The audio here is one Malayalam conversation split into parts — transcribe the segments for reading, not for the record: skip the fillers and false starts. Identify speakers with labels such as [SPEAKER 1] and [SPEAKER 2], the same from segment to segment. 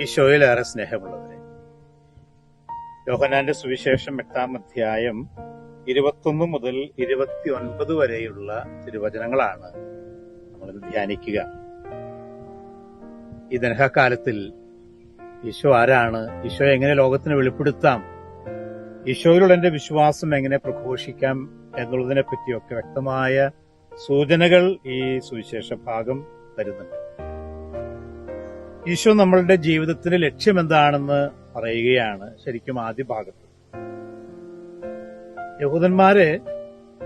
[SPEAKER 1] ഈശോയിലേറെ സ്നേഹമുള്ളവരെ, യോഹന്നാന്റെ സുവിശേഷം 8-ാം അധ്യായം 21 മുതൽ 29 വരെയുള്ള തിരുവചനങ്ങളാണ് നമ്മൾ ധ്യാനിക്കുക. ഈ ദനഹക്കാലത്തിൽ ഈശോ ആരാണ്, ഈശോയെ എങ്ങനെ ലോകത്തിന് വെളിപ്പെടുത്താം, ഈശോയിലുള്ള എന്റെ വിശ്വാസം എങ്ങനെ പ്രഘോഷിക്കാം എന്നുള്ളതിനെ പറ്റിയൊക്കെ വ്യക്തമായ സൂചനകൾ ഈ സുവിശേഷ ഭാഗം തരുന്നുണ്ട്. ഈശോ നമ്മളുടെ ജീവിതത്തിന്റെ ലക്ഷ്യം എന്താണെന്ന് പറയുകയാണ് ശരിക്കും ആദ്യ ഭാഗത്ത്. യഹൂദന്മാര്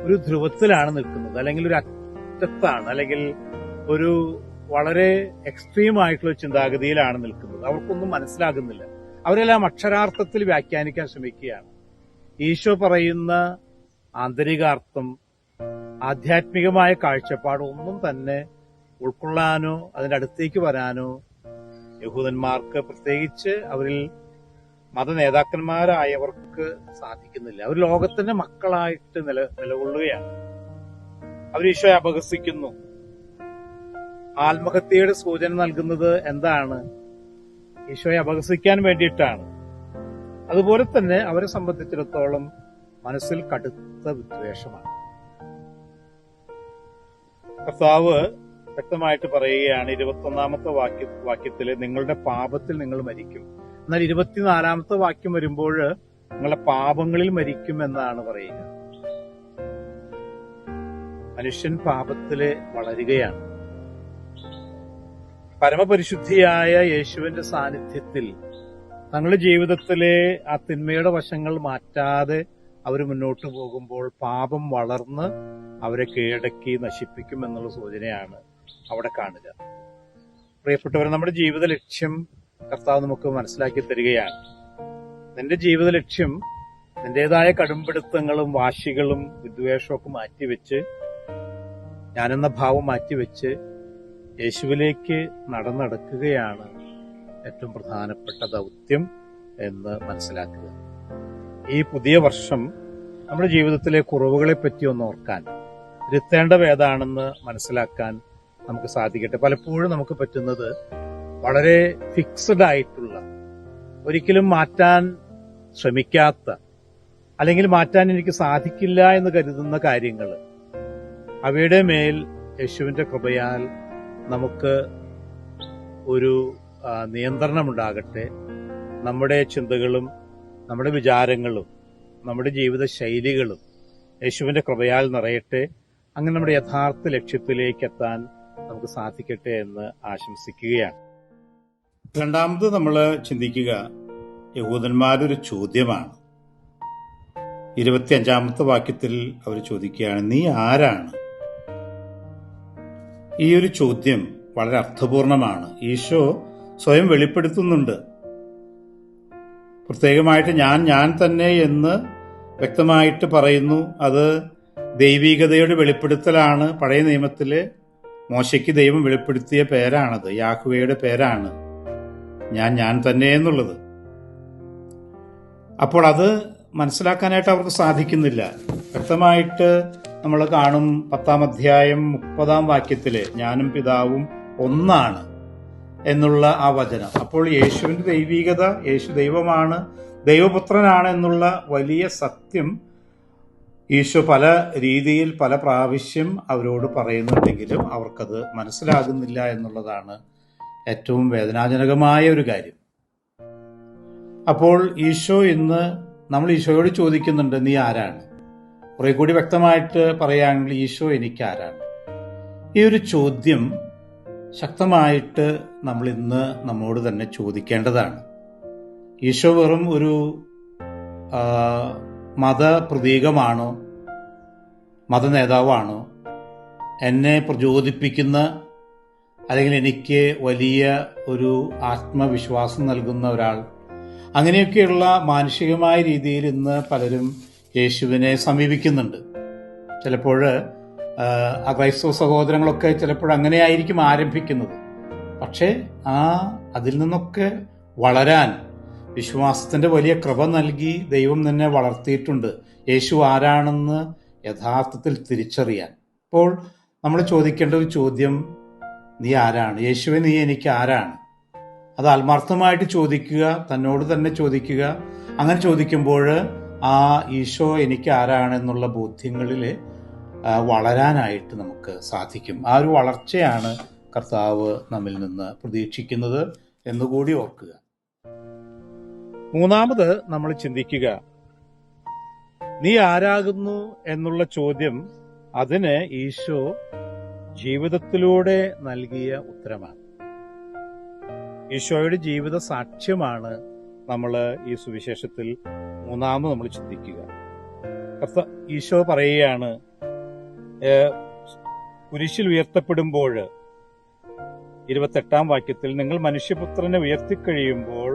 [SPEAKER 1] ഒരു ധ്രുവത്തിലാണ് നിൽക്കുന്നത്, അല്ലെങ്കിൽ ഒരു അറ്റത്താണ്, അല്ലെങ്കിൽ ഒരു വളരെ എക്സ്ട്രീം ആയിട്ടുള്ള ചിന്താഗതിയിലാണ് നിൽക്കുന്നത്. അവർക്കൊന്നും മനസ്സിലാകുന്നില്ല. അവരെല്ലാം അക്ഷരാർത്ഥത്തിൽ വ്യാഖ്യാനിക്കാൻ ശ്രമിക്കുകയാണ്. ഈശോ പറയുന്ന ആന്തരികാർത്ഥം, ആധ്യാത്മികമായ കാഴ്ചപ്പാട് ഒന്നും തന്നെ ഉൾക്കൊള്ളാനോ അതിന്റെ അടുത്തേക്ക് വരാനോ യഹൂദന്മാർക്ക്, പ്രത്യേകിച്ച് അവരിൽ മതനേതാക്കന്മാരായവർക്ക് സാധിക്കുന്നില്ല. അവർ ലോകത്തിന്റെ മക്കളായിട്ട് നിലകൊള്ളുകയാണ്. അവർ ഈശോയെ അപഹസിക്കുന്നു. ആത്മഹത്യയുടെ സൂചന നൽകുന്നത് എന്താണ്? ഈശോയെ അപഹസിക്കാൻ വേണ്ടിയിട്ടാണ്. അതുപോലെ തന്നെ അവരെ സംബന്ധിച്ചിടത്തോളം മനസ്സിൽ കടുത്ത വിദ്വേഷമാണ്. കർത്താവ് വ്യക്തമായിട്ട് പറയുകയാണ് 21-ാമത്തെ വാക്യത്തില്, നിങ്ങളുടെ പാപത്തിൽ നിങ്ങൾ മരിക്കും. എന്നാൽ 24-ാമത്തെ വാക്യം വരുമ്പോൾ നിങ്ങളുടെ പാപങ്ങളിൽ മരിക്കും എന്നാണ് പറയുക. മനുഷ്യൻ പാപത്തില് വളരുകയാണ്. പരമപരിശുദ്ധിയായ യേശുവിന്റെ സാന്നിധ്യത്തിൽ തങ്ങളുടെ ജീവിതത്തിലെ ആ തിന്മയുടെ വശങ്ങൾ മാറ്റാതെ അവർ മുന്നോട്ട് പോകുമ്പോൾ പാപം വളർന്ന് അവരെ കീഴടക്കി നശിപ്പിക്കും എന്നുള്ള സൂചനയാണ് അവിടെ കാണുക. പ്രിയപ്പെട്ടവർ, നമ്മുടെ ജീവിത ലക്ഷ്യം കർത്താവ് നമുക്ക് മനസ്സിലാക്കി തരികയാണ്. നിന്റെ ജീവിത ലക്ഷ്യം നിന്റേതായ കടുംപിടുത്തങ്ങളും വാശികളും വിദ്വേഷവും ഒക്കെ മാറ്റിവെച്ച്, ഞാനെന്ന ഭാവം മാറ്റിവെച്ച് യേശുവിലേക്ക് നടക്കുകയാണ് ഏറ്റവും പ്രധാനപ്പെട്ട ദൗത്യം എന്ന് മനസ്സിലാക്കുക. ഈ പുതിയ വർഷം നമ്മുടെ ജീവിതത്തിലെ കുറവുകളെ പറ്റി ഒന്ന് ഓർക്കാൻ, തിരുത്തേണ്ടവ ഏതാണെന്ന് മനസ്സിലാക്കാൻ നമുക്ക് സാധിക്കട്ടെ. പലപ്പോഴും നമുക്ക് പറ്റുന്നത് വളരെ ഫിക്സഡ് ആയിട്ടുള്ള, ഒരിക്കലും മാറ്റാൻ ശ്രമിക്കാത്ത, അല്ലെങ്കിൽ മാറ്റാൻ എനിക്ക് സാധിക്കില്ല എന്ന് കരുതുന്ന കാര്യങ്ങൾ, അവയുടെ മേൽ യേശുവിന്റെ കൃപയാൽ നമുക്ക് ഒരു നിയന്ത്രണമുണ്ടാകട്ടെ. നമ്മുടെ ചിന്തകളും നമ്മുടെ വിചാരങ്ങളും നമ്മുടെ ജീവിത ശൈലികളും യേശുവിന്റെ കൃപയാൽ നിറയട്ടെ. അങ്ങനെ നമ്മുടെ യഥാർത്ഥ ലക്ഷ്യത്തിലേക്ക് എത്താൻ നമുക്ക് സാധിക്കട്ടെ എന്ന് ആശംസിക്കുകയാണ്. രണ്ടാമത് നമ്മൾ ചിന്തിക്കുക, യഹൂദന്മാരൊരു ചോദ്യമാണ്. 25-ാമത്തെ വാക്യത്തിൽ അവർ ചോദിക്കുകയാണ്, നീ ആരാണ്? ഈ ഒരു ചോദ്യം വളരെ അർത്ഥപൂർണമാണ്. ഈശോ സ്വയം വെളിപ്പെടുത്തുന്നുണ്ട്. പ്രത്യേകമായിട്ട് ഞാൻ തന്നെ എന്ന് വ്യക്തമായിട്ട് പറയുന്നു. അത് ദൈവികതയുടെ വെളിപ്പെടുത്തലാണ്. പഴയ നിയമത്തില് മോശയ്ക്ക് ദൈവം വെളിപ്പെടുത്തിയ പേരാണത്, യാഹ്വേയുടെ പേരാണ് ഞാൻ തന്നെ എന്നുള്ളത്. അപ്പോൾ അത് മനസ്സിലാക്കാനായിട്ട് അവർക്ക് സാധിക്കുന്നില്ല. വ്യക്തമായിട്ട് നമ്മൾ കാണും 10-ാം അധ്യായം 30-ാം വാക്യത്തില്, ഞാനും പിതാവും ഒന്നാണ് എന്നുള്ള ആ വചനം. അപ്പോൾ യേശുവിന്റെ ദൈവികത, യേശു ദൈവമാണ്, ദൈവപുത്രനാണ് എന്നുള്ള വലിയ സത്യം ഈശോ പല രീതിയിൽ പല പ്രാവശ്യം അവരോട് പറയുന്നുണ്ടെങ്കിലും അവർക്കത് മനസ്സിലാകുന്നില്ല എന്നുള്ളതാണ് ഏറ്റവും വേദനാജനകമായ ഒരു കാര്യം. അപ്പോൾ ഈശോ ഇന്ന് നമ്മൾ ഈശോയോട് ചോദിക്കുന്നുണ്ട്, നീ ആരാണ്? കുറെ കൂടി വ്യക്തമായിട്ട് പറയുകയാണെങ്കിൽ, ഈശോ എനിക്ക് ആരാണ്? ഈ ഒരു ചോദ്യം ശക്തമായിട്ട് നമ്മൾ ഇന്ന് നമ്മോട് തന്നെ ചോദിക്കേണ്ടതാണ്. ഈശോ വെറും ഒരു മതപ്രതീകമാണോ, മതനേതാവാണോ, എന്നെ പ്രചോദിപ്പിക്കുന്ന, അല്ലെങ്കിൽ എനിക്ക് വലിയ ഒരു ആത്മവിശ്വാസം നൽകുന്ന ഒരാൾ? അങ്ങനെയൊക്കെയുള്ള മാനുഷികമായ രീതിയിൽ ഇന്ന് പലരും യേശുവിനെ സമീപിക്കുന്നുണ്ട്. ചിലപ്പോൾ ക്രൈസ്തവ സഹോദരങ്ങളൊക്കെ ചിലപ്പോൾ അങ്ങനെയായിരിക്കും ആരംഭിക്കുന്നത്. പക്ഷേ അതിൽ നിന്നൊക്കെ വളരാൻ വിശ്വാസത്തിന്റെ വലിയ കൃപ നൽകി ദൈവം തന്നെ വളർത്തിയിട്ടുണ്ട്. യേശു ആരാണെന്ന് യഥാർത്ഥത്തിൽ തിരിച്ചറിയാൻ. അപ്പോൾ നമ്മൾ ചോദിക്കേണ്ട ഒരു ചോദ്യം, നീ ആരാണ്? യേശുവെ, നീ എനിക്ക് ആരാണ്? അത് ആത്മാർത്ഥമായിട്ട് ചോദിക്കുക, തന്നോട് തന്നെ ചോദിക്കുക. അങ്ങനെ ചോദിക്കുമ്പോൾ ആ ഈശോ എനിക്ക് ആരാണെന്നുള്ള ബോധ്യങ്ങളിൽ വളരാനായിട്ട് നമുക്ക് സാധിക്കും. ആ ഒരു വളർച്ചയാണ് കർത്താവ് നമ്മിൽ നിന്ന് പ്രതീക്ഷിക്കുന്നത് എന്നുകൂടി ഓർക്കുക. മൂന്നാമത് നമ്മൾ ചിന്തിക്കുക, നീ ആരാകുന്നു എന്നുള്ള ചോദ്യം അതിന് ഈശോ ജീവിതത്തിലൂടെ നൽകിയ ഉത്തരമാണ്. ഈശോയുടെ ജീവിത സാക്ഷ്യമാണ് നമ്മൾ ഈ സുവിശേഷത്തിൽ മൂന്നാമത് നമ്മൾ ചിന്തിക്കുക. ഈശോ പറയുകയാണ്, കുരിശിൽ ഉയർത്തപ്പെടുമ്പോൾ 28-ാം വാക്യത്തിൽ, നിങ്ങൾ മനുഷ്യപുത്രനെ ഉയർത്തിക്കഴിയുമ്പോൾ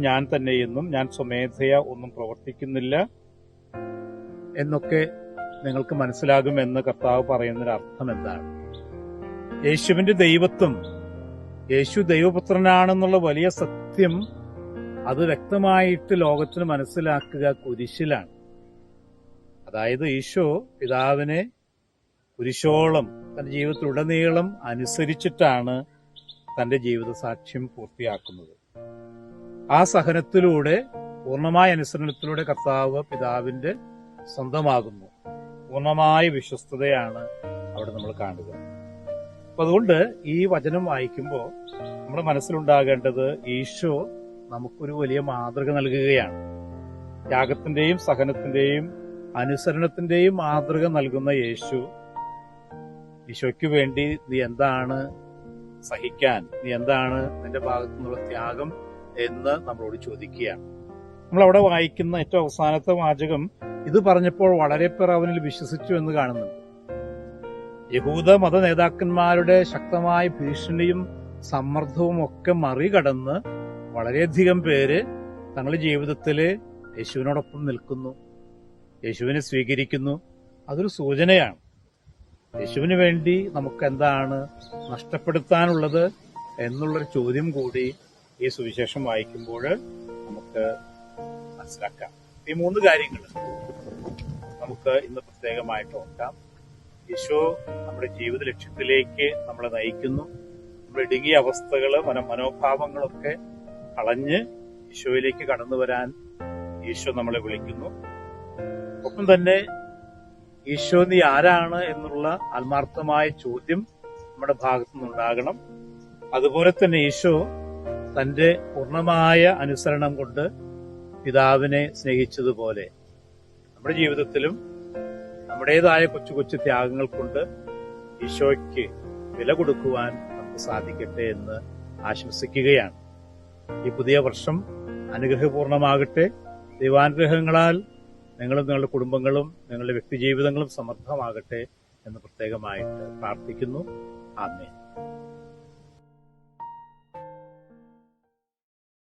[SPEAKER 1] ഞാൻ തന്നെയെന്നും ഞാൻ സ്വമേധയാ ഒന്നും പ്രവർത്തിക്കുന്നില്ല എന്നൊക്കെ നിങ്ങൾക്ക് മനസ്സിലാകുമെന്ന് കർത്താവ് പറയുന്നൊരർത്ഥം എന്താണ്? യേശുവിന്റെ ദൈവത്വം, യേശു ദൈവപുത്രനാണെന്നുള്ള വലിയ സത്യം അത് വ്യക്തമായിട്ട് ലോകത്തിന് മനസ്സിലാക്കുക കുരിശിലാണ്. അതായത് ഈശോ പിതാവിനെ കുരിശോളം തന്റെ ജീവിതത്തിലുടനീളം അനുസരിച്ചിട്ടാണ് തന്റെ ജീവിത സാക്ഷ്യം പൂർത്തിയാക്കുന്നത്. ആ സഹനത്തിലൂടെ, പൂർണ്ണമായ അനുസരണത്തിലൂടെ കർത്താവ് പിതാവിന്റെ സ്വന്തമാകുന്നു. പൂർണ്ണമായ വിശ്വസ്തതയാണ് അവിടെ നമ്മൾ കാണുക. അപ്പൊ അതുകൊണ്ട് ഈ വചനം വായിക്കുമ്പോൾ നമ്മുടെ മനസ്സിലുണ്ടാകേണ്ടത് ഈശോ നമുക്കൊരു വലിയ മാതൃക നൽകുകയാണ്. ത്യാഗത്തിന്റെയും സഹനത്തിന്റെയും അനുസരണത്തിന്റെയും മാതൃക നൽകുന്ന ഈശോയ്ക്ക് വേണ്ടി നീ എന്താണ് സഹിക്കാൻ, നീ എന്താണ് നിന്റെ ഭാഗത്തു നിന്നുള്ള ത്യാഗം എന്ന് നമ്മളോട് ചോദിക്കുകയാണ്. നമ്മളവിടെ വായിക്കുന്ന ഏറ്റവും അവസാനത്തെ വാചകം, ഇത് പറഞ്ഞപ്പോൾ വളരെ പേർ അവനിൽ വിശ്വസിച്ചു എന്ന് കാണുന്നുണ്ട്. യഹൂദ മത നേതാക്കന്മാരുടെ ശക്തമായ ഭീഷണിയും സമ്മർദ്ദവും ഒക്കെ മറികടന്ന് വളരെയധികം പേര് തങ്ങളുടെ ജീവിതത്തില് യേശുവിനോടൊപ്പം നിൽക്കുന്നു, യേശുവിനെ സ്വീകരിക്കുന്നു. അതൊരു സൂചനയാണ്. യേശുവിന് വേണ്ടി നമുക്ക് എന്താണ് നഷ്ടപ്പെടുത്താനുള്ളത് എന്നുള്ളൊരു ചോദ്യം കൂടി ഈ സുവിശേഷം വായിക്കുമ്പോൾ നമുക്ക് മനസ്സിലാക്കാം. ഈ 3 കാര്യങ്ങൾ നമുക്ക് ഇന്ന് പ്രത്യേകമായിട്ട് ഓർക്കാം. ഈശോ നമ്മുടെ ജീവിത ലക്ഷ്യത്തിലേക്ക് നമ്മളെ നയിക്കുന്നു. നമ്മുടെ ഇടുങ്ങിയ അവസ്ഥകള്, മനോഭാവങ്ങളൊക്കെ കളഞ്ഞ് ഈശോയിലേക്ക് കടന്നു വരാൻ ഈശോ നമ്മളെ വിളിക്കുന്നു. ഒപ്പം തന്നെ ഈശോ നീ ആരാണ് എന്നുള്ള ആത്മാർത്ഥമായ ചോദ്യം നമ്മുടെ ഭാഗത്തു നിന്നുണ്ടാകണം. അതുപോലെ തന്നെ ഈശോ തന്റെ പൂർണ്ണമായ അനുസരണം കൊണ്ട് പിതാവിനെ സ്നേഹിച്ചതുപോലെ നമ്മുടെ ജീവിതത്തിലും നമ്മുടേതായ കൊച്ചു കൊച്ചു ത്യാഗങ്ങൾ കൊണ്ട് ഈശോയ്ക്ക് വില കൊടുക്കുവാൻ നമുക്ക് സാധിക്കട്ടെ എന്ന് ആശംസിക്കുകയാണ്. ഈ പുതിയ വർഷം അനുഗ്രഹപൂർണമാകട്ടെ. ദൈവാനുഗ്രഹങ്ങളാൽ നിങ്ങളും നിങ്ങളുടെ കുടുംബങ്ങളും നിങ്ങളുടെ വ്യക്തിജീവിതങ്ങളും സമൃദ്ധമാകട്ടെ എന്ന് പ്രത്യേകമായിട്ട് പ്രാർത്ഥിക്കുന്നു. ആമേൻ.